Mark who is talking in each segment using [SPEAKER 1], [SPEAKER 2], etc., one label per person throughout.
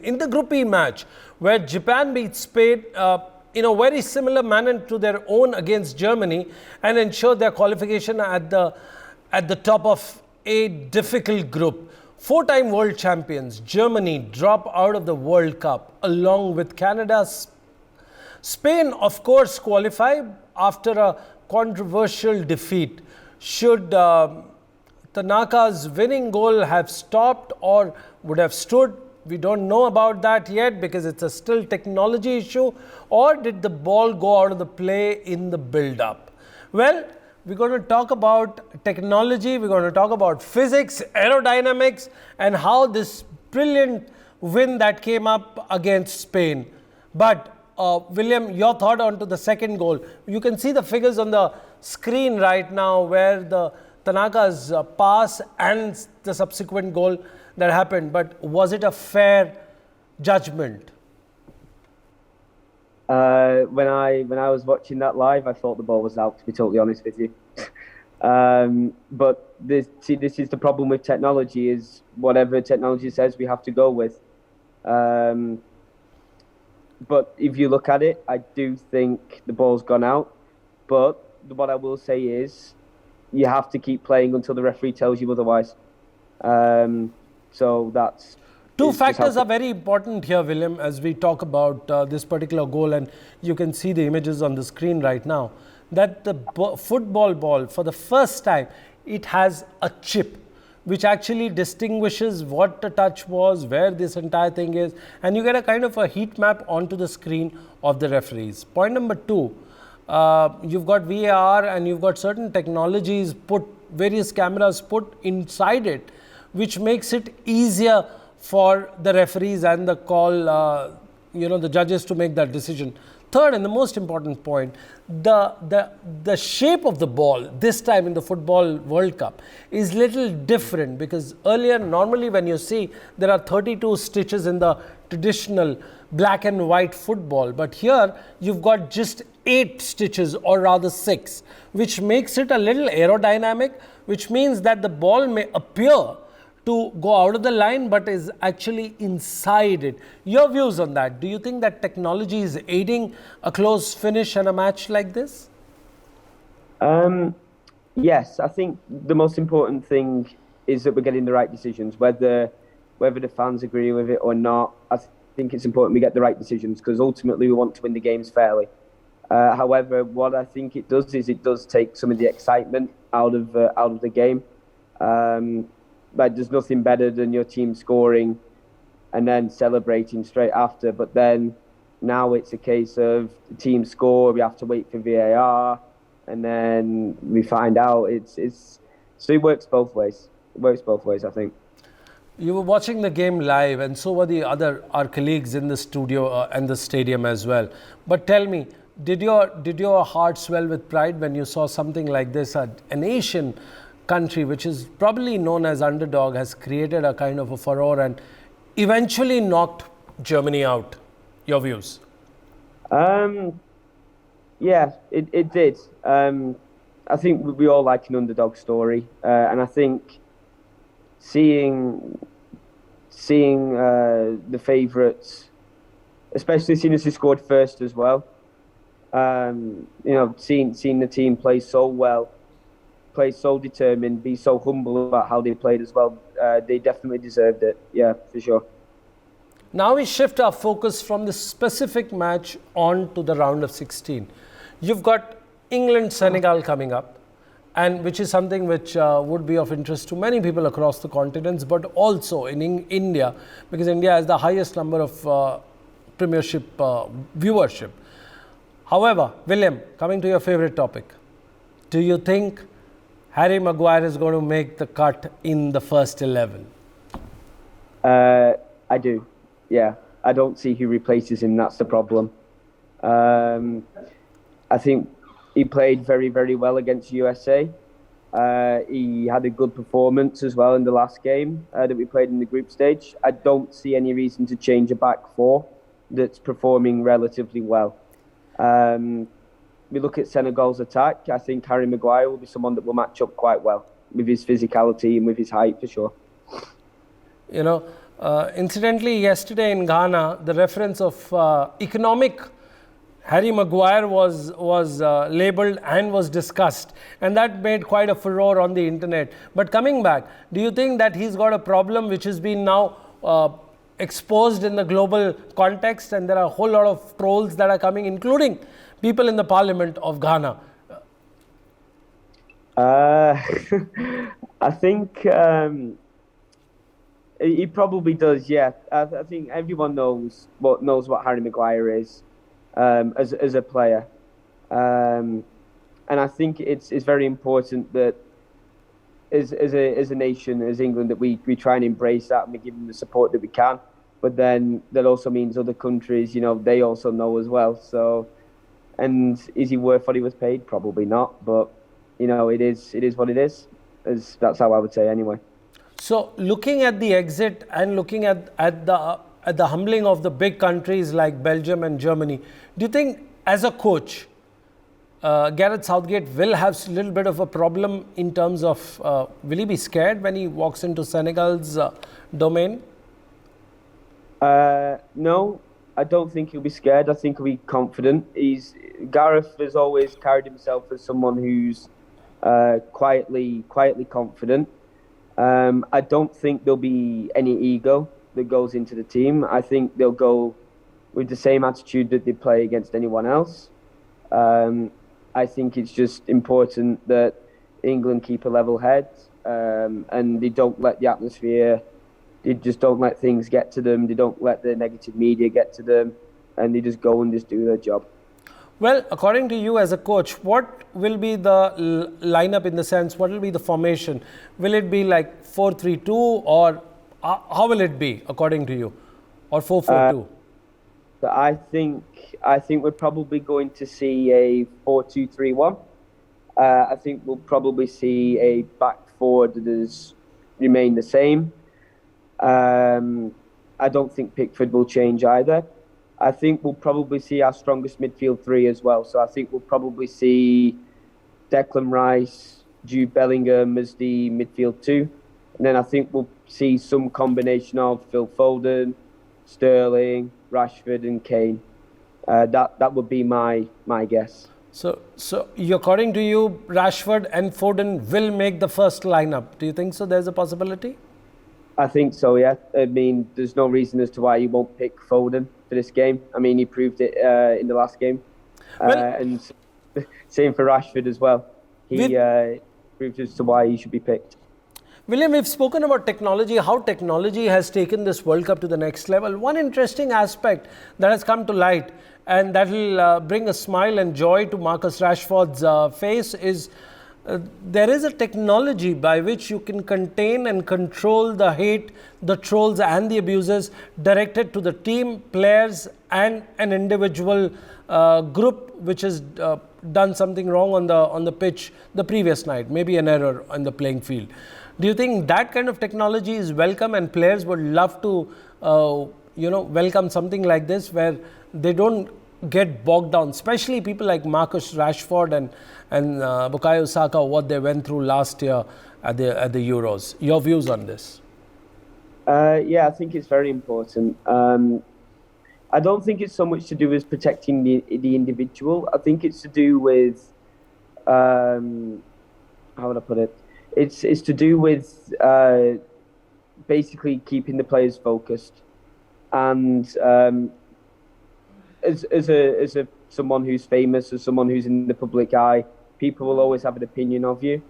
[SPEAKER 1] In the Group E match, where Japan beat Spain in a very similar manner to their own against Germany and ensured their qualification at the top of a difficult group. Four-time world champions Germany drop out of the World Cup along with Canada. Spain, of course, qualify after a controversial defeat. Should Tanaka's winning goal have stopped or would have stood? We don't know about that yet because it's a still technology issue. Or did the ball go out of the play in the build-up? Well, we're going to talk about technology, we're going to talk about physics, aerodynamics, and how this brilliant win that came up against Spain. But William, your thought on to the second goal. You can see the figures on the screen right now where the Tanaka's pass and the subsequent goal that happened. But was it a fair judgment?
[SPEAKER 2] When I was watching that live, I thought the ball was out, to be totally honest with you. But this is the problem with technology, is whatever technology says we have to go with. But if you look at it, I do think the ball's gone out. But what I will say is you have to keep playing until the referee tells you otherwise. So that's...
[SPEAKER 1] Two factors are very important here, William, as we talk about this particular goal, and you can see the images on the screen right now, that the football ball, for the first time, it has a chip, which actually distinguishes what the touch was, where this entire thing is, and you get a kind of a heat map onto the screen of the referees. Point number two, you've got VAR and you've got certain technologies various cameras put inside it, which makes it easier for the referees and the the judges to make that decision. Third, and the most important point, the shape of the ball this time in the Football World Cup is little different, because earlier, normally when you see, there are 32 stitches in the traditional black and white football, but here you've got just 8 stitches, or rather 6, which makes it a little aerodynamic, which means that the ball may appear to go out of the line, but is actually inside it. Your views on that? Do you think that technology is aiding a close finish and a match like this?
[SPEAKER 2] Yes, I think the most important thing is that we're getting the right decisions, whether the fans agree with it or not. I think it's important we get the right decisions, because ultimately we want to win the games fairly. However, what I think it does is it does take some of the excitement out of the game. Like, there's nothing better than your team scoring and then celebrating straight after. But then now it's a case of the team score, we have to wait for VAR, and then we find out. So it works both ways. It works both ways, I think.
[SPEAKER 1] You were watching the game live, and so were our colleagues in the studio and the stadium as well. But tell me, did your heart swell with pride when you saw something like this? An Asian country, which is probably known as underdog, has created a kind of a furore and eventually knocked Germany out. Your views?
[SPEAKER 2] Yeah, it did. I think we all like an underdog story, and I think seeing the favourites, especially seeing as he scored first as well, seeing the team play so well, play so determined, be so humble about how they played as well. They definitely deserved it. Yeah, for sure.
[SPEAKER 1] Now we shift our focus from this specific match on to the round of 16. You've got England-Senegal coming up, and which is something which would be of interest to many people across the continents, but also in India, because India has the highest number of Premiership viewership. However, William, coming to your favorite topic, do you think Harry Maguire is going to make the cut in the first 11?
[SPEAKER 2] I do, yeah. I don't see who replaces him, that's the problem. I think he played very, very well against USA. He had a good performance as well in the last game that we played in the group stage. I don't see any reason to change a back four that's performing relatively well. We look at Senegal's attack. I think Harry Maguire will be someone that will match up quite well with his physicality and with his height, for sure.
[SPEAKER 1] You know, Incidentally, yesterday in Ghana, the reference of economic Harry Maguire was labelled and was discussed, and that made quite a furore on the internet. But coming back, do you think that he's got a problem which has been now exposed in the global context, and there are a whole lot of trolls that are coming, including people in the parliament of Ghana?
[SPEAKER 2] I think he probably does. Yeah, I think everyone knows what Harry Maguire is as a player, and I think it's very important that as a nation, as England, that we try and embrace that and we give them the support that we can. But then that also means other countries, they also know as well. So, and is he worth what he was paid? Probably not. But it is what it is. That's how I would say anyway.
[SPEAKER 1] So, looking at the exit and looking at the humbling of the big countries like Belgium and Germany, do you think, as a coach, Gareth Southgate will have a little bit of a problem in terms of will he be scared when he walks into Senegal's domain?
[SPEAKER 2] No, I don't think he'll be scared. I think he'll be confident. Gareth has always carried himself as someone who's quietly confident. I don't think there'll be any ego that goes into the team. I think they'll go with the same attitude that they play against anyone else. I think it's just important that England keep a level head and they don't let the atmosphere, they just don't let things get to them. They don't let the negative media get to them, and they just go and just do their job.
[SPEAKER 1] Well, according to you as a coach, what will be the lineup, in the sense, what will be the formation? Will it be like 4-3-2, or how will it be according to you? Or 4-4-2?
[SPEAKER 2] I think we're probably going to see a 4-2-3-1. I think we'll probably see a back four that has remained the same. I don't think Pickford will change either. I think we'll probably see our strongest midfield three as well. So I think we'll probably see Declan Rice, Jude Bellingham as the midfield two. And then I think we'll see some combination of Phil Foden, Sterling, Rashford and Kane. That would be my guess.
[SPEAKER 1] So according to you, Rashford and Foden will make the first lineup. Do you think so? There's a possibility?
[SPEAKER 2] I think so, yeah. I mean, there's no reason as to why you won't pick Foden for this game. I mean, he proved it in the last game. And same for Rashford as well. He proved as to why he should be picked.
[SPEAKER 1] William, we've spoken about technology, how technology has taken this World Cup to the next level. One interesting aspect that has come to light, and that will bring a smile and joy to Marcus Rashford's face, is there is a technology by which you can contain and control the hate, the trolls and the abuses directed to the team, players and an individual group which has done something wrong on the pitch the previous night, maybe an error on the playing field. Do you think that kind of technology is welcome, and players would love to welcome something like this, where they don't get bogged down, especially people like Marcus Rashford and Bukayo Saka, what they went through last year at the Euros? Your views on this?
[SPEAKER 2] Yeah, I think it's very important. I don't think it's so much to do with protecting the individual. I think it's to do with how would I put it? It's to do with basically keeping the players focused, and as someone who's famous, as someone who's in the public eye, people will always have an opinion of you.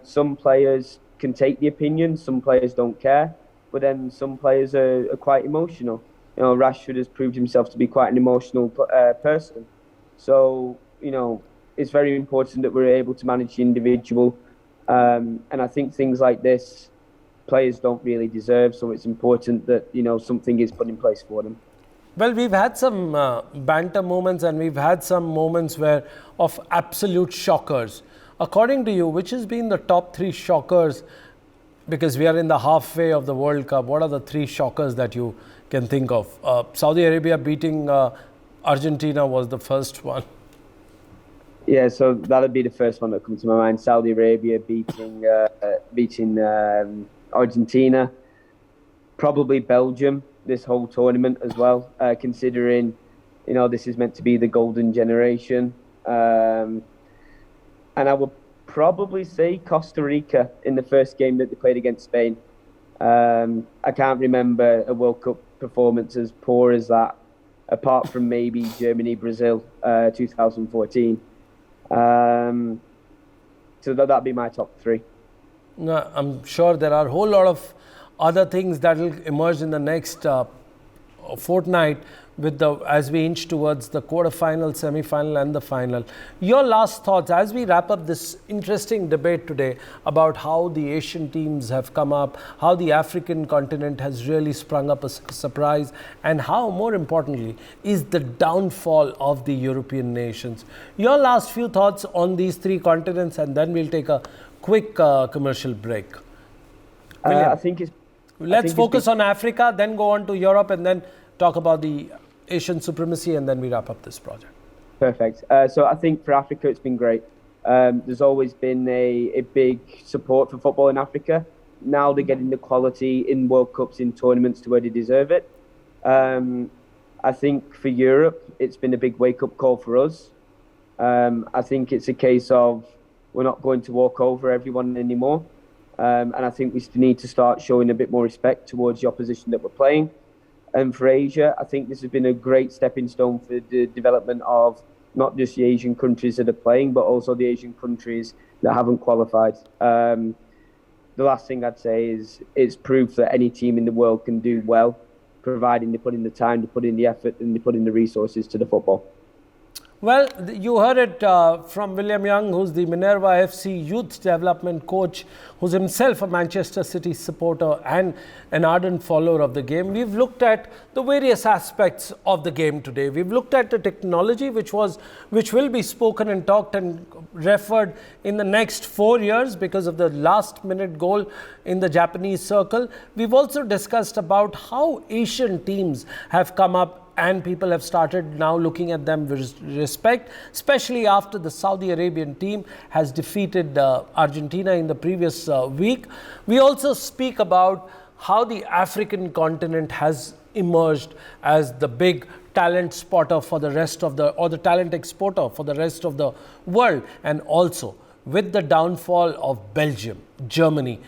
[SPEAKER 2] Some players can take the opinion, some players don't care, but then some players are quite emotional. Rashford has proved himself to be quite an emotional person. So, it's very important that we're able to manage the individual. And I think things like this, players don't really deserve. So it's important that, something is put in place for them.
[SPEAKER 1] Well, we've had some banter moments, and we've had some moments of absolute shockers. According to you, which has been the top three shockers? Because we are in the halfway of the World Cup. What are the three shockers that you can think of? Saudi Arabia beating Argentina was the first one.
[SPEAKER 2] Yeah, so that'd be the first one that comes to my mind. Saudi Arabia beating Argentina. probably Belgium this whole tournament as well, considering, this is meant to be the golden generation. And I would probably say Costa Rica in the first game that they played against Spain. I can't remember a World Cup performance as poor as that, apart from maybe Germany, Brazil, 2014. So that'd be my top three.
[SPEAKER 1] No, I'm sure there are a whole lot of other things that will emerge in the next fortnight as we inch towards the quarterfinal, semi-final and the final. Your last thoughts as we wrap up this interesting debate today about how the Asian teams have come up, how the African continent has really sprung up a surprise, and how, more importantly, is the downfall of the European nations. Your last few thoughts on these three continents, and then we'll take a quick commercial break. Let's focus on Africa, then go on to Europe, and then talk about the Asian supremacy, and then we wrap up this project.
[SPEAKER 2] Perfect. So I think for Africa, it's been great. There's always been a big support for football in Africa. Now they're getting the quality in World Cups, in tournaments to where they deserve it. I think for Europe, it's been a big wake-up call for us. I think it's a case of we're not going to walk over everyone anymore. And I think we need to start showing a bit more respect towards the opposition that we're playing. And for Asia, I think this has been a great stepping stone for the development of not just the Asian countries that are playing, but also the Asian countries that haven't qualified. The last thing I'd say is it's proof that any team in the world can do well, providing they put in the time, they put in the effort, and they put in the resources to the football.
[SPEAKER 1] Well, you heard it from William Young, who's the Minerva FC youth development coach, who's himself a Manchester City supporter and an ardent follower of the game. We've looked at the various aspects of the game today. We've looked at the technology, which will be spoken and talked and referred in the next 4 years because of the last-minute goal in the Japanese circle. We've also discussed about how Asian teams have come up, and people have started now looking at them with respect, especially after the Saudi Arabian team has defeated Argentina in the previous week. We also speak about how the African continent has emerged as the big talent spotter for the rest of the talent exporter for the rest of the world, and also with the downfall of Belgium, Germany,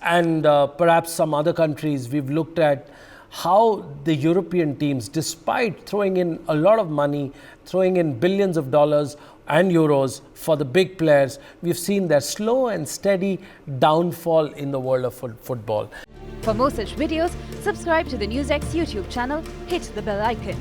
[SPEAKER 1] and perhaps some other countries. We've looked at how the European teams, despite throwing in a lot of money, throwing in billions of dollars and euros for the big players, we've seen their slow and steady downfall in the world of football.
[SPEAKER 3] For more such videos, subscribe to the NewsX YouTube channel, hit the bell icon.